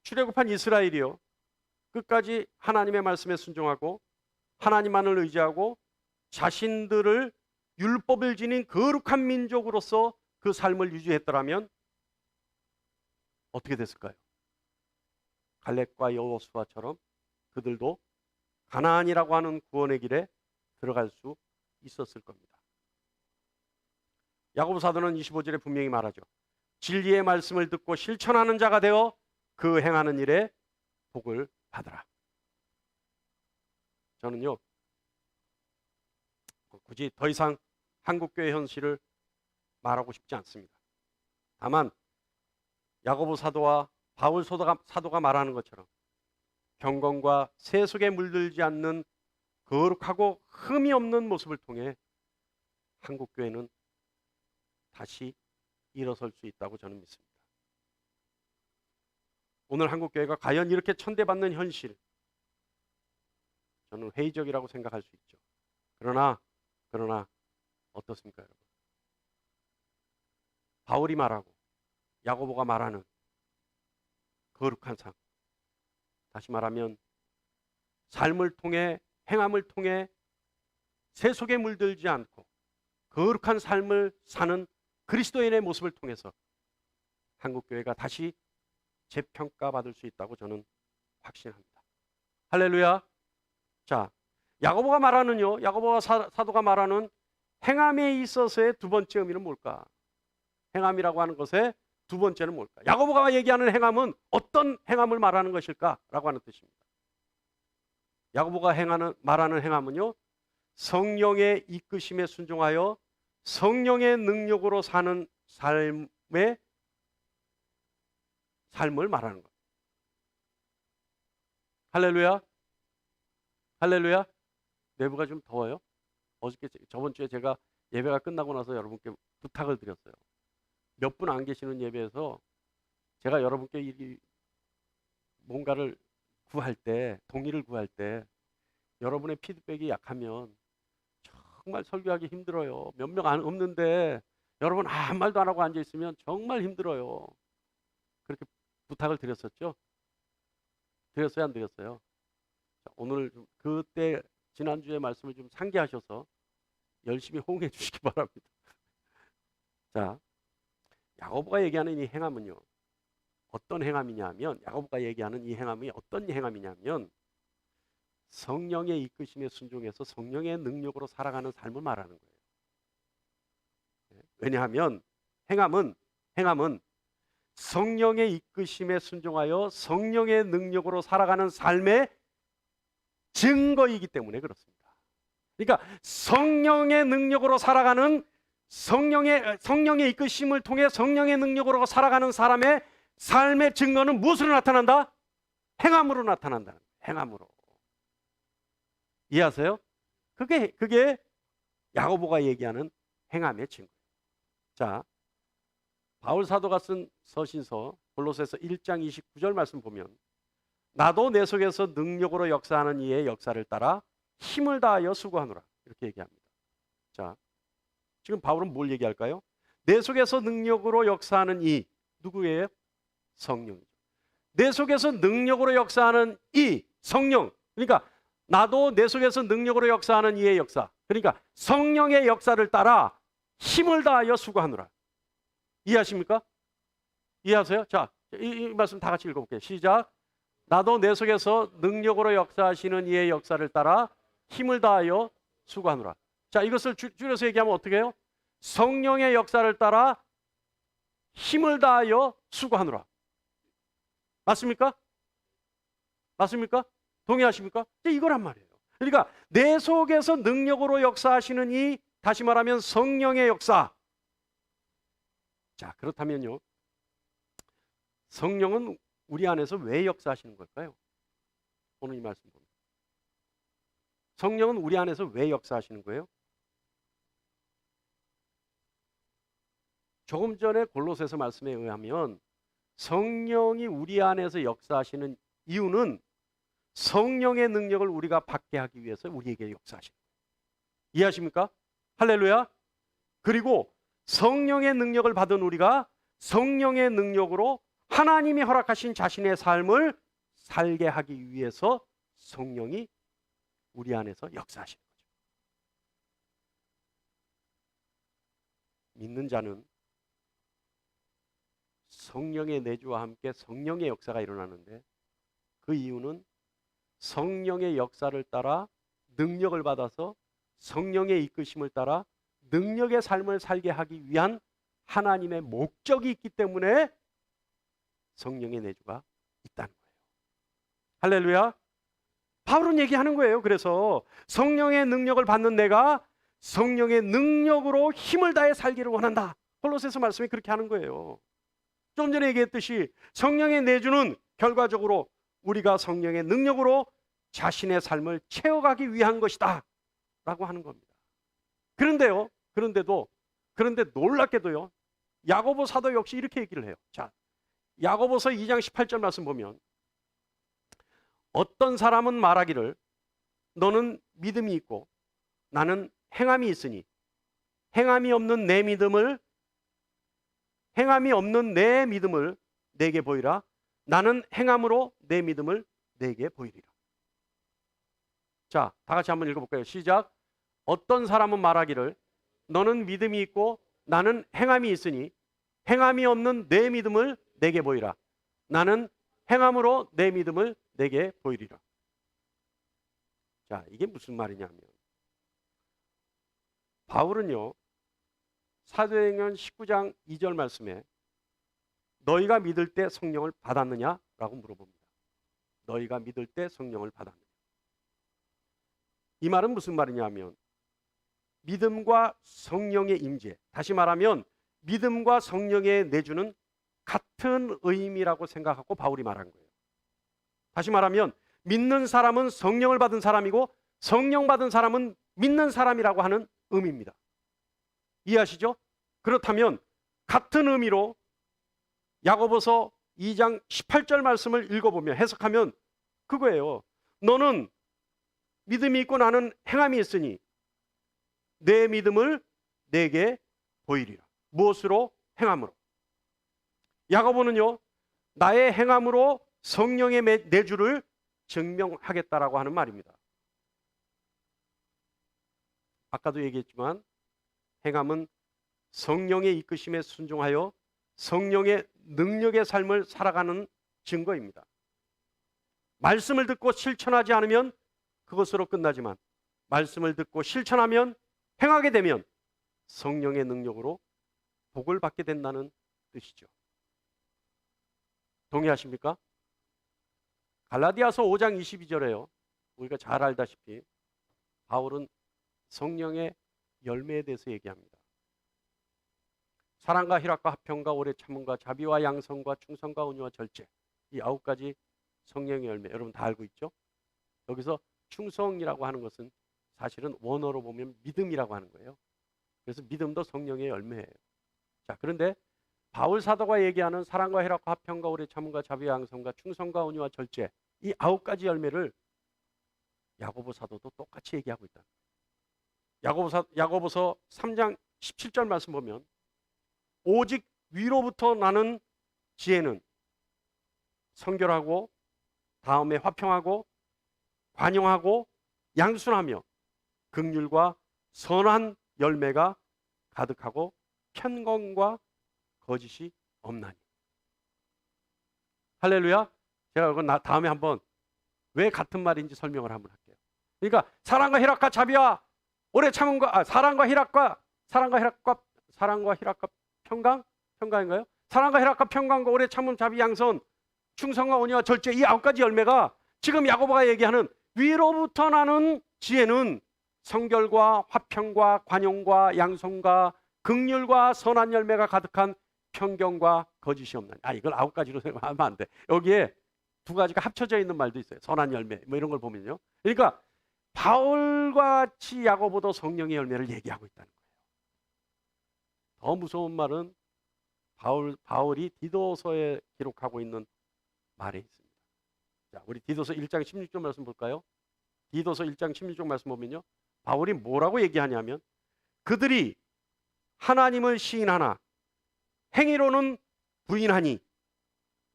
출애굽한 이스라엘이요, 끝까지 하나님의 말씀에 순종하고 하나님만을 의지하고 자신들을 율법을 지닌 거룩한 민족으로서 그 삶을 유지했더라면 어떻게 됐을까요? 갈렙과 여호수아처럼 그들도 가나안이라고 하는 구원의 길에 들어갈 수 있었을 겁니다. 야고보 사도는 25절에 분명히 말하죠. 진리의 말씀을 듣고 실천하는 자가 되어 그 행하는 일에 복을 받으라. 저는요, 굳이 더 이상 한국교회 현실을 말하고 싶지 않습니다. 다만 야고보 사도와 바울 사도가 말하는 것처럼 경건과 세속에 물들지 않는 거룩하고 흠이 없는 모습을 통해 한국교회는 다시 일어설 수 있다고 저는 믿습니다. 오늘 한국교회가 과연 이렇게 천대받는 현실, 저는 회의적이라고 생각할 수 있죠. 그러나 어떻습니까, 여러분? 바울이 말하고 야고보가 말하는 거룩한 삶, 다시 말하면 삶을 통해, 행함을 통해 세속에 물들지 않고 거룩한 삶을 사는 그리스도인의 모습을 통해서 한국교회가 다시 재평가받을 수 있다고 저는 확신합니다. 할렐루야. 자, 야고보가 사도가 말하는 행함에 있어서의 두 번째 의미는 뭘까? 행함이라고 하는 것의 두 번째는 뭘까? 야고보가 얘기하는 행함은 어떤 행함을 말하는 것일까라고 하는 뜻입니다. 야고보가 말하는 행함은요, 성령의 이끄심에 순종하여 성령의 능력으로 사는 삶을 말하는 것. 할렐루야. 할렐루야. 내부가 좀 더워요? 저번 주에 제가 예배가 끝나고 나서 여러분께 부탁을 드렸어요. 몇 분 안 계시는 예배에서 제가 여러분께 뭔가를 구할 때, 동의를 구할 때 여러분의 피드백이 약하면 정말 설교하기 힘들어요. 몇 명 없는데 여러분 아무 말도 안 하고 앉아 있으면 정말 힘들어요. 그렇게 부탁을 드렸었죠? 드렸어요, 안 드렸어요? 오늘 그때 지난주에 말씀을 좀 상기하셔서 열심히 호응해 주시기 바랍니다. 자, 야고보가 얘기하는 이 행함은요, 어떤 행함이냐면, 야고보가 얘기하는 이 행함이 어떤 행함이냐면 성령의 이끄심에 순종해서 성령의 능력으로 살아가는 삶을 말하는 거예요. 왜냐하면 행함은 성령의 이끄심에 순종하여 성령의 능력으로 살아가는 삶의 증거이기 때문에 그렇습니다. 그러니까 성령의 능력으로 살아가는, 성령의 이끄심을 통해 성령의 능력으로 살아가는 사람의 삶의 증거는 무엇으로 나타난다? 행함으로 나타난다는 거예요. 행함으로. 이해하세요? 그게 야고보가 얘기하는 행함의 증거예요. 자, 바울 사도가 쓴 서신서 골로새서 1장 29절 말씀 보면, 나도 내 속에서 능력으로 역사하는 이의 역사를 따라 힘을 다하여 수고하노라, 이렇게 얘기합니다. 자, 지금 바울은 뭘 얘기할까요? 내 속에서 능력으로 역사하는 이, 누구예요? 성령이죠. 내 속에서 능력으로 역사하는 이 성령, 그러니까 나도 내 속에서 능력으로 역사하는 이의 역사, 그러니까 성령의 역사를 따라 힘을 다하여 수고하노라. 이해하십니까? 이해하세요? 자, 이 말씀 다 같이 읽어볼게요. 시작. 나도 내 속에서 능력으로 역사하시는 이의 역사를 따라 힘을 다하여 수고하노라. 자, 이것을 줄여서 얘기하면 어떻게 해요? 성령의 역사를 따라 힘을 다하여 수고하노라. 맞습니까? 맞습니까? 동의하십니까? 이거란 말이에요. 그러니까 내 속에서 능력으로 역사하시는 이, 다시 말하면 성령의 역사. 자, 그렇다면요, 성령은 우리 안에서 왜 역사하시는 걸까요? 오늘 이 말씀 보면 성령은 우리 안에서 왜 역사하시는 거예요? 조금 전에 골로새서 말씀에 의하면 성령이 우리 안에서 역사하시는 이유는 성령의 능력을 우리가 받게 하기 위해서 우리에게 역사하시는 거예요. 이해하십니까? 할렐루야. 그리고 성령의 능력을 받은 우리가 성령의 능력으로 하나님이 허락하신 자신의 삶을 살게 하기 위해서 성령이 우리 안에서 역사하시는 거죠. 믿는 자는 성령의 내주와 함께 성령의 역사가 일어나는데, 그 이유는 성령의 역사를 따라 능력을 받아서 성령의 이끄심을 따라 능력의 삶을 살게 하기 위한 하나님의 목적이 있기 때문에 성령의 내주가 있다는 거예요. 할렐루야. 바울은 얘기하는 거예요. 그래서 성령의 능력을 받는 내가 성령의 능력으로 힘을 다해 살기를 원한다. 콜로새서 말씀이 그렇게 하는 거예요. 좀 전에 얘기했듯이 성령의 내주는 결과적으로 우리가 성령의 능력으로 자신의 삶을 채워가기 위한 것이다 라고 하는 겁니다. 그런데 놀랍게도요, 야고보 사도 역시 이렇게 얘기를 해요. 자, 야고보서 2장 18절 말씀 보면, 어떤 사람은 말하기를 너는 믿음이 있고 나는 행함이 있으니 행함이 없는 내 믿음을 내게 보이라. 나는 행함으로 내 믿음을 내게 보이리라. 자, 다 같이 한번 읽어볼까요? 시작. 어떤 사람은 말하기를 너는 믿음이 있고 나는 행함이 있으니 행함이 없는 내 믿음을 내게 보이라. 나는 행함으로 내 믿음을 내게 보이리라. 자, 이게 무슨 말이냐면, 바울은요, 사도행전 19장 2절 말씀에 너희가 믿을 때 성령을 받았느냐라고 물어봅니다. 너희가 믿을 때 성령을 받았느냐. 이 말은 무슨 말이냐면, 믿음과 성령의 임재, 다시 말하면 믿음과 성령의 내주는 같은 의미라고 생각하고 바울이 말한 거예요. 다시 말하면 믿는 사람은 성령을 받은 사람이고 성령 받은 사람은 믿는 사람이라고 하는 의미입니다. 이해하시죠? 그렇다면 같은 의미로 야고보서 2장 18절 말씀을 읽어보면, 해석하면 그거예요. 너는 믿음이 있고 나는 행함이 있으니 내 믿음을 내게 보이리라. 무엇으로? 행함으로. 야고보는요, 나의 행함으로 성령의 내주를 증명하겠다라고 하는 말입니다. 아까도 얘기했지만 행함은 성령의 이끄심에 순종하여 성령의 능력의 삶을 살아가는 증거입니다. 말씀을 듣고 실천하지 않으면 그것으로 끝나지만 말씀을 듣고 실천하면, 행하게 되면 성령의 능력으로 복을 받게 된다는 뜻이죠. 동의하십니까? 갈라디아서 5장 22절에요. 우리가 잘 알다시피 바울은 성령의 열매에 대해서 얘기합니다. 사랑과 희락과 화평과 오래 참음과 자비와 양성과 충성과 온유와 절제, 이 9가지 성령의 열매, 여러분 다 알고 있죠? 여기서 충성이라고 하는 것은 사실은 원어로 보면 믿음이라고 하는 거예요. 그래서 믿음도 성령의 열매예요. 자, 그런데 바울 사도가 얘기하는 사랑과 희락과 화평과 오래 참음과 자비와 양성과 충성과 온유와 절제, 이 9가지 열매를 야고보 사도도 똑같이 얘기하고 있다. 야고보서 3장 17절 말씀 보면, 오직 위로부터 나는 지혜는 성결하고 다음에 화평하고 관용하고 양순하며 긍휼과 선한 열매가 가득하고 편건과 거짓이 없나니. 할렐루야. 제가 이건 다음에 한번 왜 같은 말인지 설명을 한번 할게요. 그러니까 사랑과 희락과 자비와 오래 참음과 사랑과 희락과 평강인가요? 사랑과 희락과 평강과 오래 참음 자비 양선 충성과 온유와 절제, 이 9가지 열매가 지금 야고보가 얘기하는 위로부터 나는 지혜는 성결과 화평과 관용과 양성과 긍휼과 선한 열매가 가득한 편견과 거짓이 없나니. 이걸 9가지로 생각하면 안 돼. 여기에 2가지가 합쳐져 있는 말도 있어요. 선한 열매 뭐 이런 걸 보면요. 그러니까 바울과 같이 야고보도 성령의 열매를 얘기하고 있다는 거예요. 더 무서운 말은 바울이 디도서에 기록하고 있는 말에 있습니다. 자, 우리 디도서 1장 16절 말씀 볼까요? 디도서 1장 16절 말씀 보면요, 바울이 뭐라고 얘기하냐면, 그들이 하나님을 시인하나 행위로는 부인하니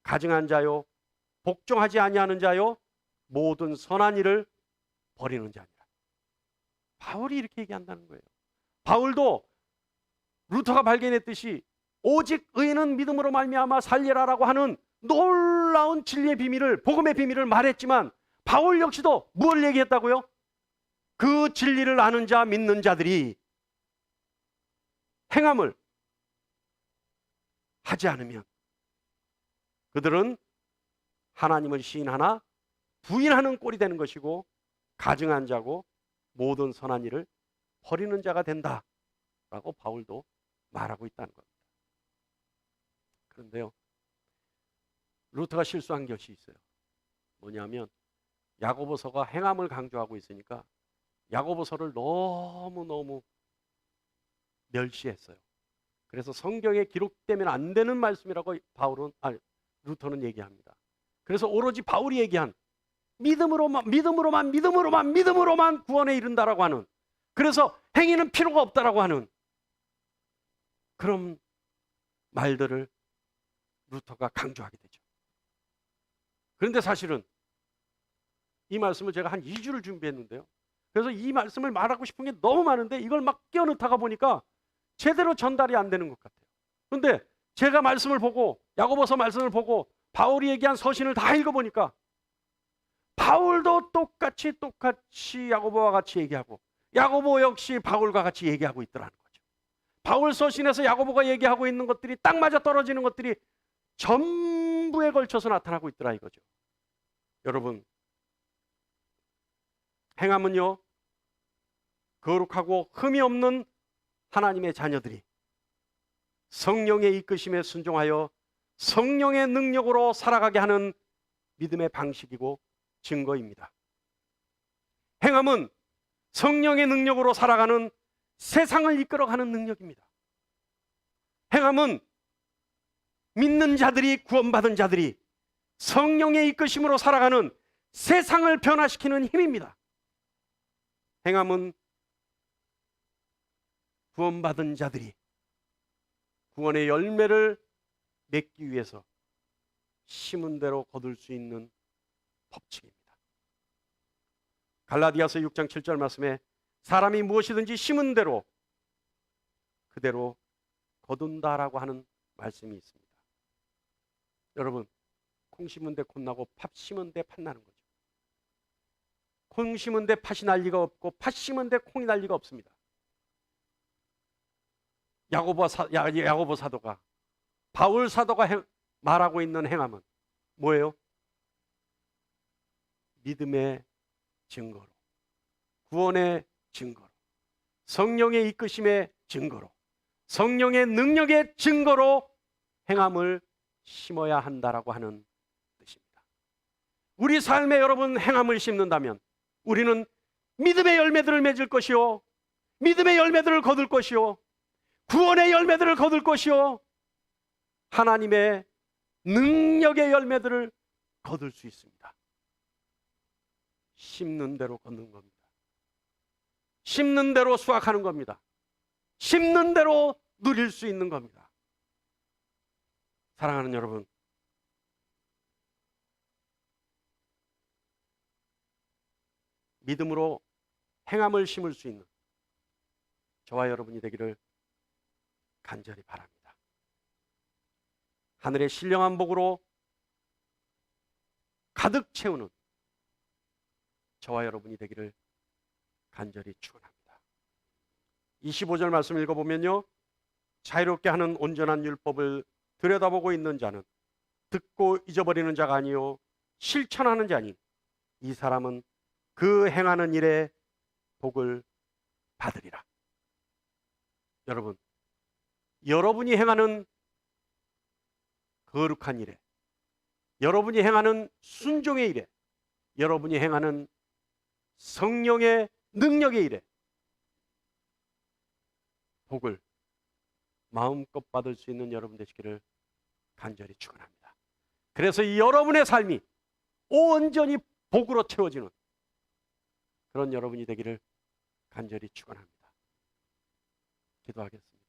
가증한 자요 복종하지 아니하는 자요 모든 선한 일을 버리는 자니라. 바울이 이렇게 얘기한다는 거예요. 바울도 루터가 발견했듯이 오직 의인은 믿음으로 말미암아 살리라라고 하는 놀라운 진리의 비밀을, 복음의 비밀을 말했지만, 바울 역시도 뭘 얘기했다고요? 그 진리를 아는 자, 믿는 자들이 행함을 하지 않으면 그들은 하나님을 시인하나 부인하는 꼴이 되는 것이고 가증한 자고 모든 선한 일을 버리는 자가 된다라고 바울도 말하고 있다는 겁니다. 그런데요, 루터가 실수한 것이 있어요. 뭐냐면 야고보서가 행함을 강조하고 있으니까 야고보서를 너무너무 멸시했어요. 그래서 성경에 기록되면 안 되는 말씀이라고 루터는 얘기합니다. 그래서 오로지 바울이 얘기한 믿음으로만 구원에 이른다라고 하는, 그래서 행위는 필요가 없다라고 하는 그런 말들을 루터가 강조하게 되죠. 그런데 사실은 이 말씀을 제가 한 2주를 준비했는데요. 그래서 이 말씀을 말하고 싶은 게 너무 많은데 이걸 막 끼워넣다가 보니까 제대로 전달이 안 되는 것 같아요. 그런데 제가 말씀을 보고, 야고보서 말씀을 보고 바울이 얘기한 서신을 다 읽어보니까 바울도 똑같이 야고보와 같이 얘기하고 야고보 역시 바울과 같이 얘기하고 있더라는 거죠. 바울 서신에서 야고보가 얘기하고 있는 것들이 딱 맞아 떨어지는 것들이 전부에 걸쳐서 나타나고 있더라 이거죠. 여러분, 행함은요, 거룩하고 흠이 없는 하나님의 자녀들이 성령의 이끄심에 순종하여 성령의 능력으로 살아가게 하는 믿음의 방식이고 증거입니다. 행함은 성령의 능력으로 살아가는 세상을 이끌어가는 능력입니다. 행함은 믿는 자들이, 구원받은 자들이 성령의 이끄심으로 살아가는 세상을 변화시키는 힘입니다. 행함은 구원받은 자들이 구원의 열매를 맺기 위해서 심은 대로 거둘 수 있는 법칙입니다. 갈라디아서 6장 7절 말씀에 사람이 무엇이든지 심은 대로 그대로 거둔다라고 하는 말씀이 있습니다. 여러분, 콩 심은 데 콩 나고 팥 심은 데 팥 나는 거죠. 콩 심은 데 팥이 날 리가 없고 팥 심은 데 콩이 날 리가 없습니다. 야고보 사도가, 바울 사도가 말하고 있는 행함은 뭐예요? 믿음의 증거로, 구원의 증거로, 성령의 이끄심의 증거로, 성령의 능력의 증거로 행함을 심어야 한다라고 하는 뜻입니다. 우리 삶에 여러분 행함을 심는다면 우리는 믿음의 열매들을 맺을 것이요, 믿음의 열매들을 거둘 것이요, 구원의 열매들을 거둘 것이요, 하나님의 능력의 열매들을 거둘 수 있습니다. 심는 대로 걷는 겁니다. 심는 대로 수확하는 겁니다. 심는 대로 누릴 수 있는 겁니다. 사랑하는 여러분, 믿음으로 행함을 심을 수 있는 저와 여러분이 되기를 간절히 바랍니다. 하늘의 신령한 복으로 가득 채우는 저와 여러분이 되기를 간절히 축원합니다. 25절 말씀 읽어보면요, 자유롭게 하는 온전한 율법을 들여다보고 있는 자는 듣고 잊어버리는 자가 아니요 실천하는 자니 이 사람은 그 행하는 일에 복을 받으리라. 여러분, 여러분이 행하는 거룩한 일에, 여러분이 행하는 순종의 일에, 여러분이 행하는 성령의 능력의 일에 복을 마음껏 받을 수 있는 여러분 되시기를 간절히 축원합니다. 그래서 이 여러분의 삶이 온전히 복으로 채워지는 그런 여러분이 되기를 간절히 축원합니다. 기도하겠습니다.